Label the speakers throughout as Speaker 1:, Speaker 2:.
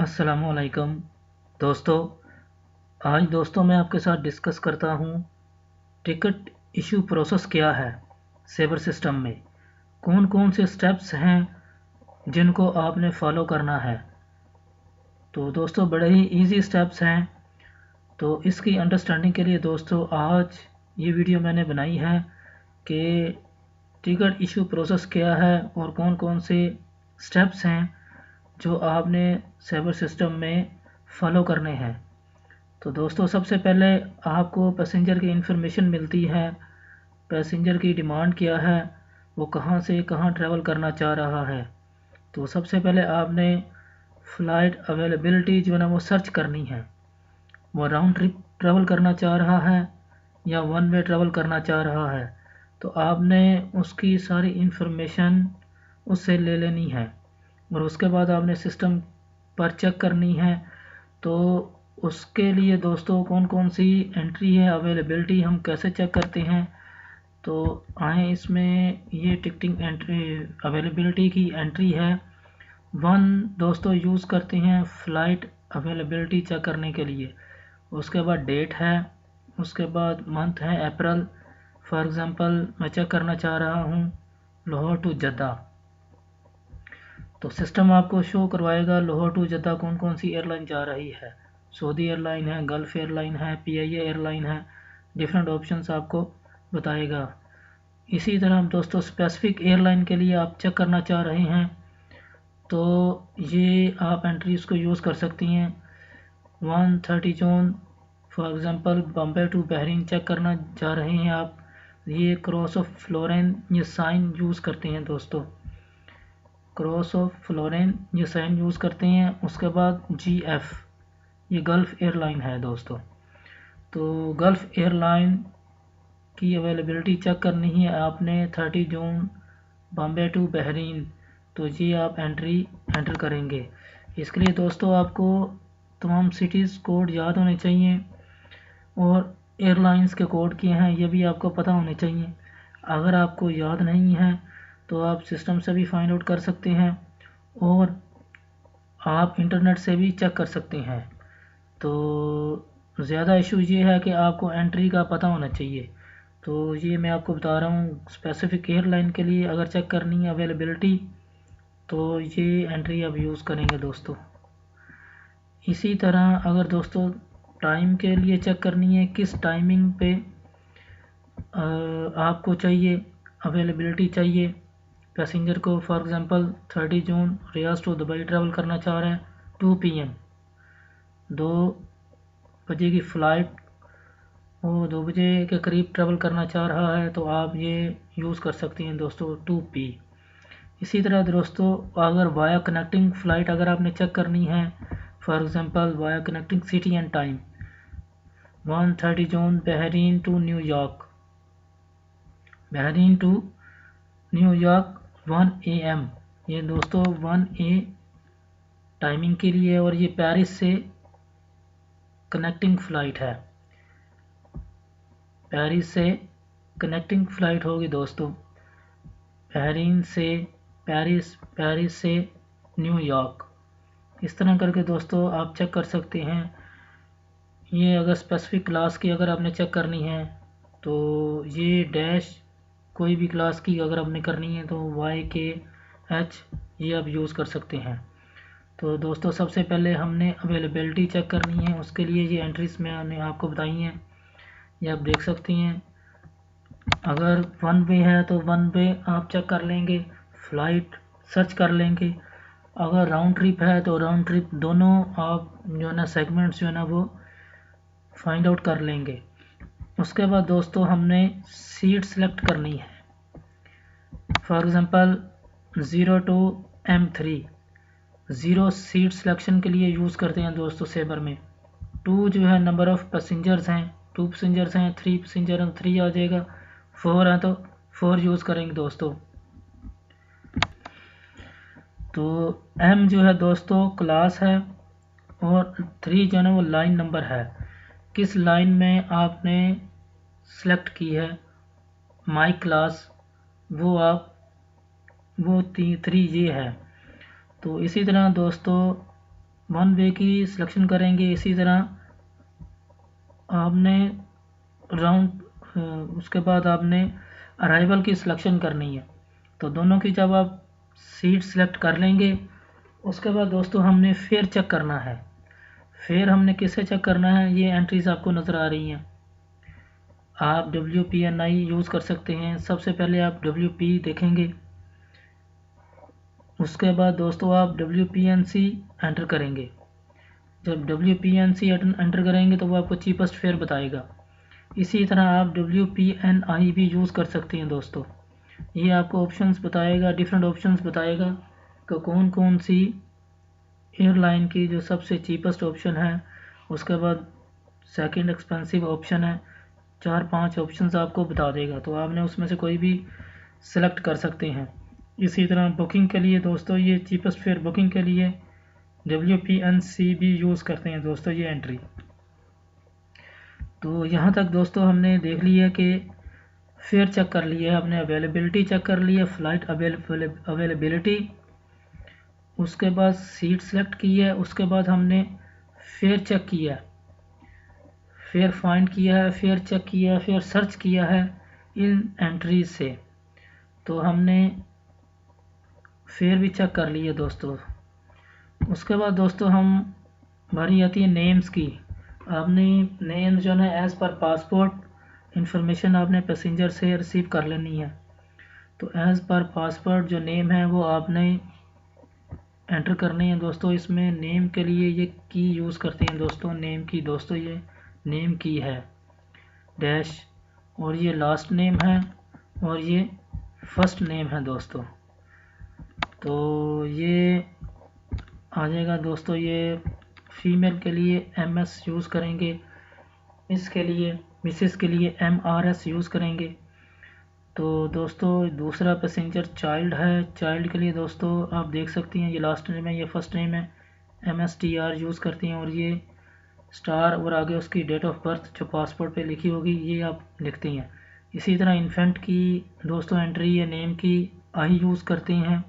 Speaker 1: अस्सलामुअलैकुम दोस्तों। आज दोस्तों मैं आपके साथ डिस्कस करता हूँ टिकट इशू प्रोसेस क्या है। सेबर सिस्टम में कौन कौन से स्टेप्स हैं जिनको आपने फॉलो करना है। तो दोस्तों बड़े ही इजी स्टेप्स हैं। तो इसकी अंडरस्टैंडिंग के लिए दोस्तों आज ये वीडियो मैंने बनाई है कि टिकट इशू प्रोसेस क्या है और कौन कौन से स्टेप्स हैं जो आपने सेबर सिस्टम में फॉलो करने हैं। तो दोस्तों सबसे पहले आपको पैसेंजर की इन्फॉर्मेशन मिलती है, पैसेंजर की डिमांड क्या है, वो कहाँ से कहाँ ट्रैवल करना चाह रहा है। तो सबसे पहले आपने फ़्लाइट अवेलेबिलिटी जो है ना वो सर्च करनी है। वो राउंड ट्रिप ट्रैवल करना चाह रहा है या वन वे ट्रैवल करना चाह रहा है। तो आपने उसकी सारी इन्फॉर्मेशन उससे ले लेनी है और उसके बाद आपने सिस्टम पर चेक करनी है। तो उसके लिए दोस्तों कौन कौन सी एंट्री है, अवेलेबिलिटी हम कैसे चेक करते हैं। तो आए इसमें ये टिकटिंग एंट्री अवेलेबिलिटी की एंट्री है। वन दोस्तों यूज़ करते हैं फ़्लाइट अवेलेबिलिटी चेक करने के लिए। उसके बाद डेट है, उसके बाद मंथ है अप्रैल। फॉर एग्ज़ाम्पल मैं चेक करना चाह रहा हूँ लाहौर टू जद्दा। तो सिस्टम आपको शो करवाएगा लाहौर टू जद्दा कौन कौन सी एयरलाइन जा रही है। सऊदी एयरलाइन है, गल्फ़ एयरलाइन है, PIA एयरलाइन है, डिफरेंट ऑप्शंस आपको बताएगा। इसी तरह दोस्तों स्पेसिफिक एयरलाइन के लिए आप चेक करना चाह रहे हैं तो ये आप एंट्रीज़ को यूज़ कर सकती हैं। 130 जून for example Bombay to Bahrain check करना चाह रहे हैं आप, ये क्रॉस ऑफ फ्लोरेन ये साइन यूज़ करते हैं दोस्तों। क्रॉस ऑफ फ्लोरेन ये साइन यूज़ करते हैं। उसके बाद GF ये गल्फ़ एयरलाइन है दोस्तों। तो गल्फ़ एयरलाइन की अवेलेबिलिटी चेक करनी है आपने 30 जून बॉम्बे टू बहरीन। तो ये आप एंटर करेंगे। इसके लिए दोस्तों आपको तमाम सिटीज़ कोड याद होने चाहिए और एयरलाइंस के कोड क्या हैं ये भी आपको पता होने चाहिए। अगर आपको याद नहीं है तो आप सिस्टम से भी फाइंड आउट कर सकते हैं और आप इंटरनेट से भी चेक कर सकते हैं। तो ज़्यादा इशू ये है कि आपको एंट्री का पता होना चाहिए। तो ये मैं आपको बता रहा हूँ स्पेसिफिक एयरलाइन के लिए अगर चेक करनी है अवेलेबिलिटी तो ये एंट्री आप यूज़ करेंगे दोस्तों। इसी तरह अगर दोस्तों टाइम के लिए चेक करनी है किस टाइमिंग पे आपको चाहिए अवेलेबिलिटी चाहिए पैसेंजर को। For example 30 June Riyadh to Dubai travel करना चाह रहे हैं 2 PM 2 बजे की फ़्लाइट, वो 2 बजे के करीब ट्रैवल करना चाह रहा है तो आप ये यूज़ कर सकते हैं दोस्तों 2P। इसी तरह दोस्तों अगर वाया कनेक्टिंग फ़्लाइट अगर आपने चेक करनी है for example via connecting city and time 130 June Bahrain to New York, Bahrain to New York 1 AM ये दोस्तों 1 A टाइमिंग के लिए और ये पेरिस से कनेक्टिंग फ़्लाइट है। पेरिस से कनेक्टिंग फ़्लाइट होगी दोस्तों बहरीन से पेरिस, पेरिस से न्यूयॉर्क। इस तरह करके दोस्तों आप चेक कर सकते हैं। ये अगर स्पेसिफिक क्लास की अगर आपने चेक करनी है तो ये डैश कोई भी क्लास की अगर आपने करनी है तो YKH ये आप यूज़ कर सकते हैं। तो दोस्तों सबसे पहले हमने अवेलेबिलिटी चेक करनी है, उसके लिए ये एंट्रीज मैंने आपको बताई हैं, ये आप देख सकती हैं। अगर वन वे है तो वन वे आप चेक कर लेंगे, फ़्लाइट सर्च कर लेंगे। अगर राउंड ट्रिप है तो राउंड ट्रिप दोनों आप जो है ना सेगमेंट्स जो है ना वो फाइंड आउट कर लेंगे। उसके बाद दोस्तों हमने सीट सेलेक्ट करनी है। For example 0 to M3 zero seat selection के लिए यूज़ करते हैं दोस्तों सेबर में। 2 जो है नंबर ऑफ़ पैसेंजर्स हैं, 2 पैसेंजर्स हैं, 3 पैसेंजर हैं 3 आ जाएगा, 4 हैं तो 4 यूज़ करेंगे दोस्तों। तो M जो है दोस्तों क्लास है और 3 जो है ना वो लाइन नंबर है, किस लाइन में आपने सेलेक्ट की है माई क्लास वो आप वो 3 ये है। तो इसी तरह दोस्तों वन वे की सिलेक्शन करेंगे। इसी तरह आपने उसके बाद आपने अराइवल की सिलेक्शन करनी है। तो दोनों की जब आप सीट सेलेक्ट कर लेंगे, उसके बाद दोस्तों हमने फेयर चेक करना है। फेयर हमने किससे चेक करना है, ये एंट्रीज आपको नज़र आ रही हैं। आप WPNI यूज़ कर सकते हैं। सबसे पहले आप WP देखेंगे, उसके बाद दोस्तों आप WPNC एंटर करेंगे। जब WPNC एंटर करेंगे तो वो आपको चीपेस्ट फेयर बताएगा। इसी तरह आप WPNI भी यूज़ कर सकते हैं दोस्तों। ये आपको ऑप्शंस बताएगा, डिफरेंट ऑप्शंस बताएगा कि कौन कौन सी एयरलाइन की जो सबसे चीपेस्ट ऑप्शन है, उसके बाद सेकंड एक्सपेंसिव ऑप्शन है। 4-5 ऑप्शंस आपको बता देगा, तो आपने उसमें से कोई भी सिलेक्ट कर सकते हैं। इसी तरह बुकिंग के लिए दोस्तों ये चीपेस्ट फेयर बुकिंग के लिए WPNC भी यूज़ करते हैं दोस्तों ये एंट्री। तो यहाँ तक दोस्तों हमने देख लिया कि फेयर चेक कर लिया है, हमने अवेलेबिलिटी चेक कर ली है, फ़्लाइट अवेलेबिलिटी, उसके बाद सीट सेलेक्ट की है, उसके बाद हमने फेयर चेक किया है, फेयर फाइंड किया है, फेयर चेक किया है, फेयर सर्च किया है इन एंट्रीज से। तो हमने फेयर भी चेक कर लिया दोस्तों। उसके बाद दोस्तों बारी आती है नेम्स की। आपने नेम जो है एज़ पर पासपोर्ट इंफॉर्मेशन आपने पैसेंजर से रिसीव कर लेनी है। तो एज़ पर पासपोर्ट जो नेम है वो आपने एंटर करनी है दोस्तों। इसमें नेम के लिए ये की यूज़ करते हैं दोस्तों, नेम की दोस्तों, ये नेम की है डैश, और ये लास्ट नेम है और ये फर्स्ट नेम है दोस्तों। तो ये आ जाएगा दोस्तों। ये फीमेल के लिए MS यूज़ करेंगे, इसके लिए मिसेस के लिए MRS यूज़ करेंगे। तो दोस्तों दूसरा पैसेंजर चाइल्ड है, चाइल्ड के लिए दोस्तों आप देख सकती हैं ये लास्ट नेम है, ये फर्स्ट नेम है, MSTR यूज़ करती हैं, और ये स्टार और आगे उसकी डेट ऑफ बर्थ जो पासपोर्ट पे लिखी होगी ये आप लिखती हैं। इसी तरह इन्फेंट की दोस्तों एंट्री है नेम की आई यूज़ करते हैं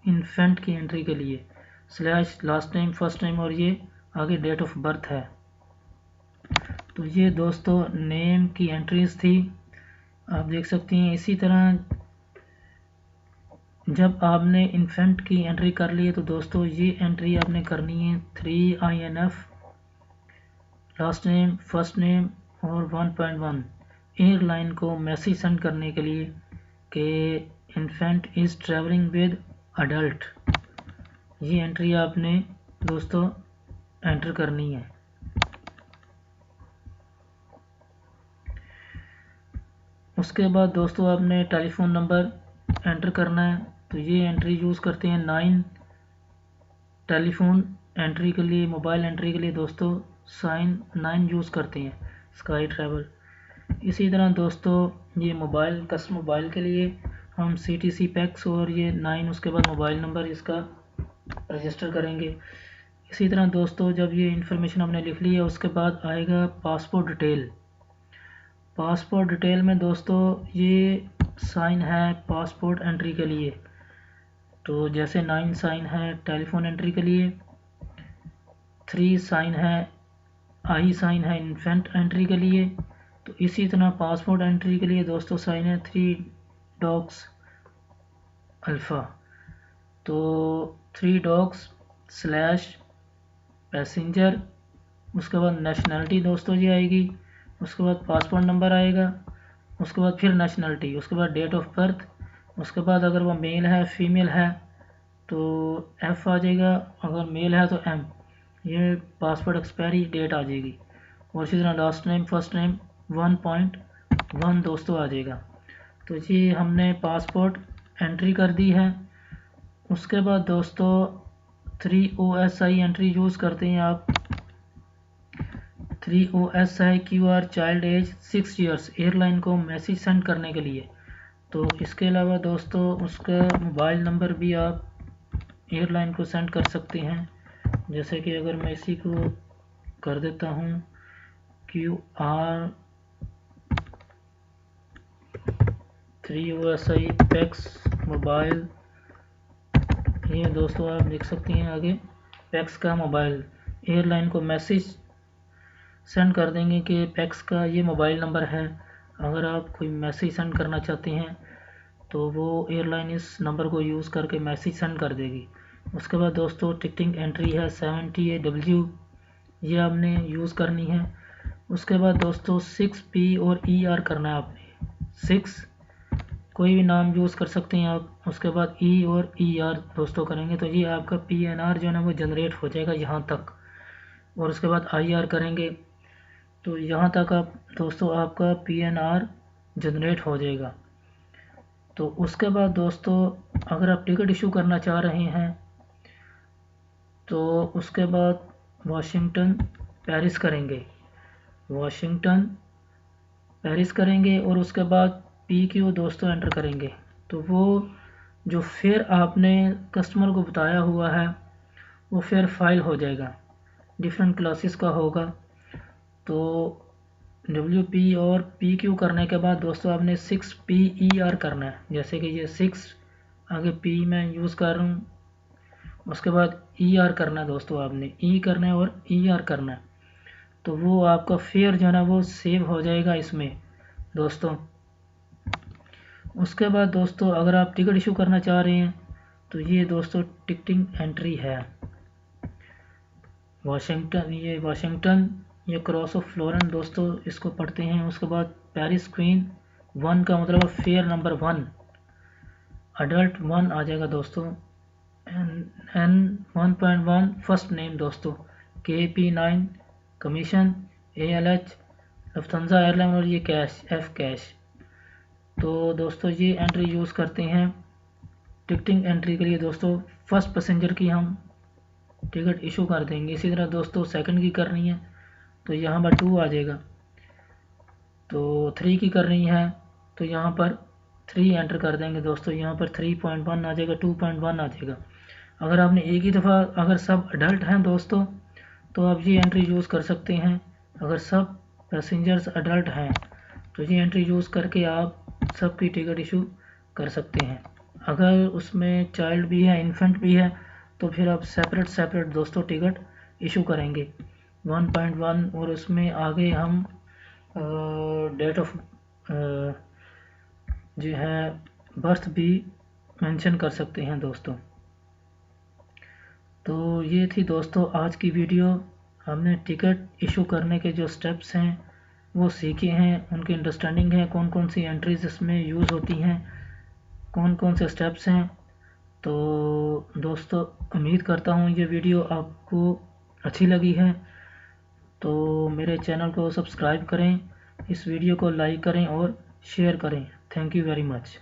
Speaker 1: इन्फेंट की एंट्री के लिए, slash last name first name और ये आगे डेट ऑफ बर्थ है। तो ये दोस्तों नेम की एंट्रीज थी, आप देख सकती हैं। इसी तरह जब आपने इन्फेंट की एंट्री कर ली है तो दोस्तों ये एंट्री आपने करनी है 3INF last name first name और 1.1 एयरलाइन को मैसेज सेंड करने के लिए कि infant is travelling with adult. ये एंट्री आपने दोस्तों एंटर करनी है। उसके बाद दोस्तों आपने टेलीफोन नंबर एंटर करना है। तो ये एंट्री यूज़ करते हैं 9 टेलीफोन एंट्री के लिए, मोबाइल एंट्री के लिए दोस्तों 9 यूज़ करते हैं स्काई ट्रैवल। इसी तरह दोस्तों ये मोबाइल कस्टमर मोबाइल के लिए हम CTC पैक्स और ये 9 उसके बाद मोबाइल नंबर इसका रजिस्टर करेंगे। इसी तरह दोस्तों जब ये इन्फॉर्मेशन हमने लिख ली है उसके बाद आएगा पासपोर्ट डिटेल। पासपोर्ट डिटेल में दोस्तों ये साइन है पासपोर्ट एंट्री के लिए, तो जैसे 9 साइन है टेलीफोन एंट्री के लिए, 3 साइन है आई साइन है इन्फेंट एंट्री के लिए। तो इसी तरह पासपोर्ट एंट्री के लिए दोस्तों साइन है 3 डॉग्स अल्फ़ा। तो 3 डॉग्स स्लैश पैसेंजर, उसके बाद नेशनलिटी दोस्तों जी आएगी, उसके बाद पासपोर्ट नंबर आएगा, उसके बाद फिर नेशनलिटी, उसके बाद डेट ऑफ बर्थ, उसके बाद अगर वो मेल है फीमेल है तो F आ जाएगा, अगर मेल है तो M, ये पासपोर्ट एक्सपायरी डेट आ जाएगी, और इसी तरह लास्ट नेम फर्स्ट नेम 1.1 दोस्तों आ जाएगा। तो जी हमने पासपोर्ट एंट्री कर दी है। उसके बाद दोस्तों 3OSI एंट्री यूज़ करते हैं आप। 3OSI QR child age 6 years airline को मैसेज सेंड करने के लिए। तो इसके अलावा दोस्तों उसका मोबाइल नंबर भी आप एयरलाइन को सेंड कर सकते हैं। जैसे कि अगर मैं इसी को कर देता हूँ QR 3OSI पैक्स मोबाइल, ये दोस्तों आप देख सकते हैं आगे पैक्स का मोबाइल, एयरलाइन को मैसेज सेंड कर देंगे कि पैक्स का ये मोबाइल नंबर है। अगर आप कोई मैसेज सेंड करना चाहते हैं तो वो एयरलाइन इस नंबर को यूज़ करके मैसेज सेंड कर देगी। उसके बाद दोस्तों टिकटिंग एंट्री है 70AW, ये आपने यूज़ करनी है। उसके बाद दोस्तों 6P और ER करना है आपने। 6 कोई भी नाम यूज़ कर सकते हैं आप, उसके बाद E और ER दोस्तों करेंगे तो ये आपका PNR जो है ना वो जनरेट हो जाएगा यहाँ तक। और उसके बाद IR करेंगे तो यहाँ तक आप दोस्तों आपका PNR जनरेट हो जाएगा। तो उसके बाद दोस्तों अगर आप टिकट इशू करना चाह रहे हैं तो उसके बाद वाशिंगटन पेरिस करेंगे, वाशिंगटन पेरिस करेंगे और उसके बाद PQ दोस्तों एंटर करेंगे। तो वो जो फेयर आपने कस्टमर को बताया हुआ है वो फेयर फाइल हो जाएगा, डिफरेंट क्लासेस का होगा। तो WP और PQ करने के बाद दोस्तों आपने 6PER करना है। जैसे कि ये 6 आगे P मैं यूज़ कर रहा हूँ, उसके बाद ER करना है दोस्तों, आपने E करना है और ER करना है। तो वो आपका फेयर जो है ना वो सेव हो जाएगा इसमें दोस्तों। उसके बाद दोस्तों अगर आप टिकट इशू करना चाह रहे हैं तो ये दोस्तों टिकटिंग एंट्री है वाशिंगटन, ये क्रॉस ऑफ फ्लोरेंस दोस्तों इसको पढ़ते हैं। उसके बाद पेरिस क्वीन 1 का मतलब फेयर नंबर 1, अडल्ट 1 आ जाएगा दोस्तों। N 1.1 फर्स्ट नेम दोस्तों, KP9 कमीशन, ALH लफ्थांसा एयरलाइन और ये कैश F कैश। तो दोस्तों ये एंट्री यूज़ करते हैं टिकटिंग एंट्री के लिए दोस्तों। फर्स्ट पैसेंजर की हम टिकट इशू कर देंगे। इसी तरह दोस्तों सेकंड की करनी है तो यहाँ पर 2 आ जाएगा। तो 3 की करनी है तो यहाँ पर 3 एंटर कर देंगे दोस्तों। यहाँ पर 3.1 आ जाएगा, 2.1 आ जाएगा। अगर आपने एक ही दफ़ा अगर सब अडल्ट हैं दोस्तों तो आप ये एंट्री यूज़ कर सकते हैं। अगर सब पैसेंजर्स अडल्ट हैं तो ये एंट्री यूज़ करके आप सबकी टिकट इशू कर सकते हैं। अगर उसमें चाइल्ड भी है, इन्फेंट भी है तो फिर आप सेपरेट दोस्तों टिकट इशू करेंगे 1.1 और उसमें आगे हम डेट ऑफ जो है बर्थ भी मेंशन कर सकते हैं दोस्तों। तो ये थी दोस्तों आज की वीडियो। हमने टिकट इशू करने के जो स्टेप्स हैं वो सीखे हैं, उनकी अंडरस्टैंडिंग है, कौन कौन सी एंट्रीज इसमें यूज़ होती हैं, कौन कौन से स्टेप्स हैं। तो दोस्तों उम्मीद करता हूँ ये वीडियो आपको अच्छी लगी है। तो मेरे चैनल को सब्सक्राइब करें, इस वीडियो को लाइक करें और शेयर करें। Thank you very much.